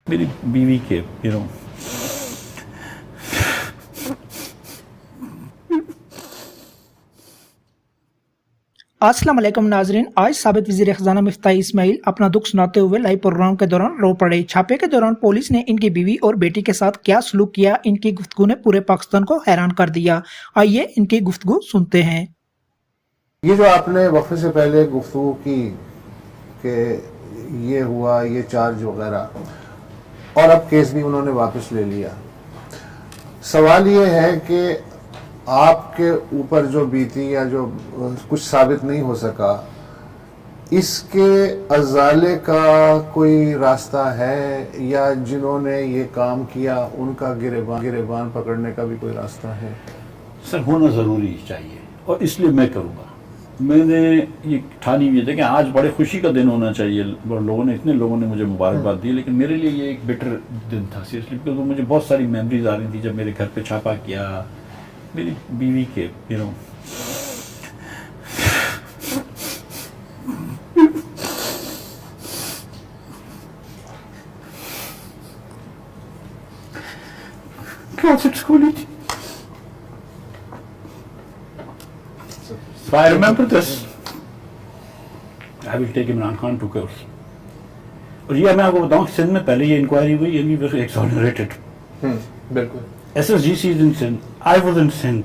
میری بیوی کے السلام علیکم ناظرین، آج سابق وزیر خزانہ مفتاح اسماعیل اپنا دکھ سناتے ہوئے لائیو پروگرام کے دوران رو پڑے۔ چھاپے کے دوران پولیس نے ان کی بیوی اور بیٹی کے ساتھ کیا سلوک کیا، ان کی گفتگو نے پورے پاکستان کو حیران کر دیا۔ آئیے ان کی گفتگو سنتے ہیں۔ یہ جو آپ نے وقفے سے پہلے گفتگو کی کہ یہ ہوا، یہ چارج وغیرہ، اور اب کیس بھی انہوں نے واپس لے لیا، سوال یہ ہے کہ آپ کے اوپر جو بیتی یا جو کچھ ثابت نہیں ہو سکا، اس کے ازالے کا کوئی راستہ ہے، یا جنہوں نے یہ کام کیا ان کا گریبان پکڑنے کا بھی کوئی راستہ ہے؟ سر ہونا ضروری چاہیے، اور اس لیے میں کروں گا۔ میں نے یہ ٹھانی ہوئی ہے کہ آج بڑے خوشی کا دن ہونا چاہیے، اتنے لوگوں نے مجھے مبارکباد دی، لیکن میرے لیے یہ ایک بیٹر دن تھا سیریسلی، کیونکہ مجھے بہت ساری میموریز آ رہی تھی جب میرے گھر پہ چھاپا کیا میری بیوی کے کلاسٹ اسکولی تھی۔ So I remember this. I will take Imran Khan to court. اور یہ میں آپ کو بتاؤں کہ سندھ میں پہلے یہ انکوائری ہوئی، یہ بھی ایکسونریٹڈ۔ بالکل۔ SSGC is in Sindh, I was in Sindh,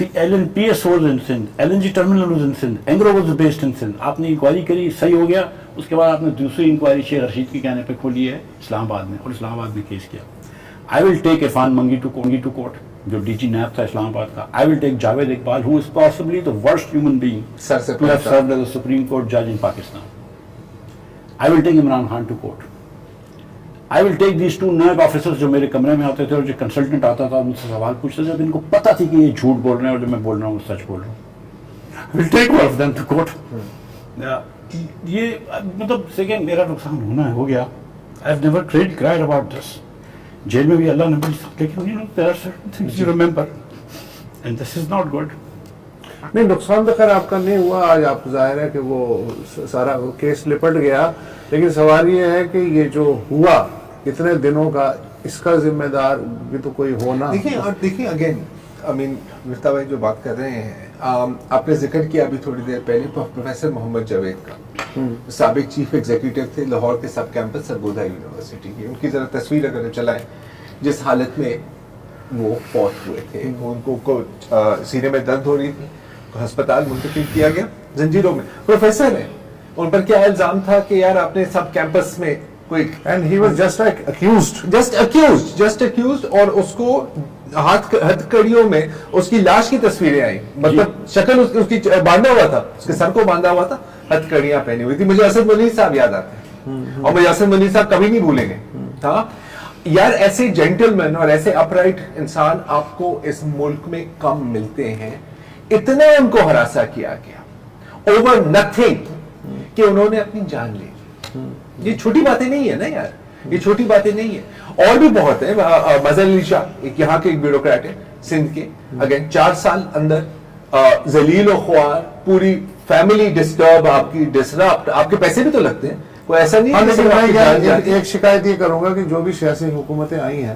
PS was in Sindh, LNG terminal was in Sindh, Engro was based in Sindh۔ آپ نے انکوائری کری، صحیح ہو گیا، اس کے بعد آپ نے دوسری انکوائری شیخ رشید کے کہنے پہ کھولی ہے اسلام آباد میں، اور اسلام آباد میں کیس کیا۔ I will take عرفان منگی to court، جو ڈی جی نیب تھا اسلام آباد کا۔ I will take Javed Iqbal who is possibly the worst human being to have served as a Supreme Court judge in Pakistan۔ I will take Imran Khan to court۔ I will take these two NAB officers جو میرے کمرے میں آتے تھے، اور جو consultant آتا تھا مجھ سے سوال پوچھتے تھے، جب ان کو پتا تھی کہ یہ جھوٹ بول رہے ہیں اور جو میں بول رہا ہوں وہ سچ بول رہا ہوں۔ I will take all of them to court۔ یہ مطلب سیکنڈ میرا نقصان ہو گیا۔ I've never cried about this۔ Jail میں بھی اللہ نے لیکن there are certain things you remember and this is not good۔ نہیں، نقصان تو خیر آپ کا نہیں ہوا، آج آپ ظاہر ہے کہ وہ سارا کیس لپٹ گیا، لیکن سوال یہ ہے کہ یہ جو ہوا اتنے دنوں کا، اس کا ذمہ دار بھی تو کوئی ہونا۔ دیکھیں اگین مفتاح بھائی جو بات کر رہے ہیں، آپ نے ذکر کیا ابھی تھوڑی دیر پہلے پروفیسر محمد جاوید کا، سابق چیف ایگزیکٹو تھے لاہور کے سب کیمپس سرگودا یونیورسٹی کی۔ ان کی ذرا تصویر اگر چلائیں، جس حالت میں وہ فوت ہوئے تھے، ان کو سینے میں درد ہو رہی تھی، ہسپتال منتقل کیا گیا زنجیروں میں۔ پروفیسر ہیں، ان پر کیا الزام تھا کہ یار آپ نے سب کیمپس میں کوئی، and he was just accused, اور اس کو ہتھ کڑیوں میں اس کی لاش کی تصویریں آئیں، مطلب شکل اس کی باندھا ہوا تھا، اس کے سر کو باندھا ہوا تھا، ہتھ کڑیاں پہنی ہوئی تھی۔ مجھے اسد منیر صاحب یاد آتے ہیں، اور مجھے اسد منیر صاحب کبھی نہیں بھولیں گے۔ ہاں یار، ایسے جینٹل مین اور ایسے اپرائٹ انسان آپ کو اس ملک میں کم ملتے ہیں۔ اتنا ان کو ہراساں کیا گیا اوور نتھنگ کہ انہوں نے اپنی جان لے لی۔ یہ چھوٹی باتیں نہیں ہے نا یار، یہ چھوٹی باتیں نہیں ہے۔ اور بھی بہت ہے۔ مظہر علی شاہ ایک یہاں کے ایک بیوروکریٹ ہے سندھ کے، اگین 4 سال اندر ذلیل و خوار، پوری فیملی ڈسٹرب، آپ کی ڈسرپٹ، آپ کے پیسے بھی تو لگتے ہیں، کوئی ایسا نہیں ہے۔ ایک شکایت یہ کروں گا کہ جو بھی سیاسی حکومتیں آئی ہیں،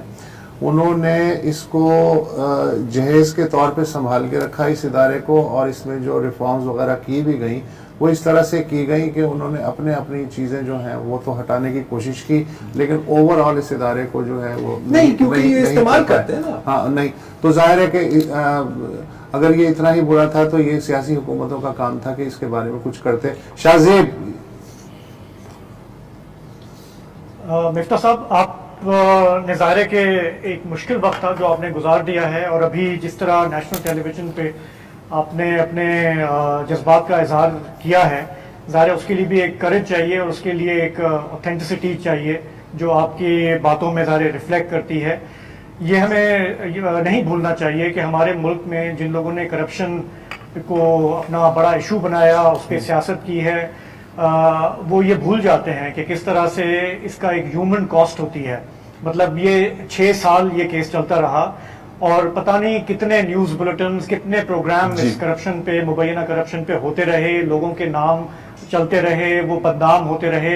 انہوں نے اس کو جہیز کے طور پہ سنبھال کے رکھا اس ادارے کو، اور اس میں جو ریفارمز وغیرہ کی بھی گئیں وہ اس طرح سے کی گئی کہ انہوں نے اپنی چیزیں جو ہیں وہ تو ہٹانے کی کوشش کی، لیکن اوور آل اس ادارے کو جو ہے وہ نہیں، کیونکہ یہ استعمال کرتے ہیں نا۔ ہاں نہیں، تو ظاہر ہے کہ اگر یہ اتنا ہی برا تھا تو یہ سیاسی حکومتوں کا کام تھا کہ اس کے بارے میں کچھ کرتے۔ شاہ زیب۔ مفتاح صاحب، آپ نے ظاہر ہے کہ ایک مشکل وقت تھا جو آپ نے گزار دیا ہے، اور ابھی جس طرح نیشنل ٹیلی ویژن پہ آپ نے اپنے جذبات کا اظہار کیا ہے، ظاہر ہے اس کے لیے بھی ایک کریج چاہیے، اور اس کے لیے ایک اوتھینٹسٹی چاہیے جو آپ کی باتوں میں ظاہر ریفلیکٹ کرتی ہے۔ یہ ہمیں نہیں بھولنا چاہیے کہ ہمارے ملک میں جن لوگوں نے کرپشن کو اپنا بڑا ایشو بنایا، اس پہ سیاست کی ہے، وہ یہ بھول جاتے ہیں کہ کس طرح سے اس کا ایک ہیومن کاسٹ ہوتی ہے۔ مطلب یہ 6 سال یہ کیس چلتا رہا، اور پتہ نہیں کتنے نیوز بلٹنز، کتنے پروگرام اس کرپشن پہ، مبینہ کرپشن پہ ہوتے رہے، لوگوں کے نام چلتے رہے، وہ بدنام ہوتے رہے۔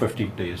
50 days।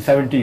70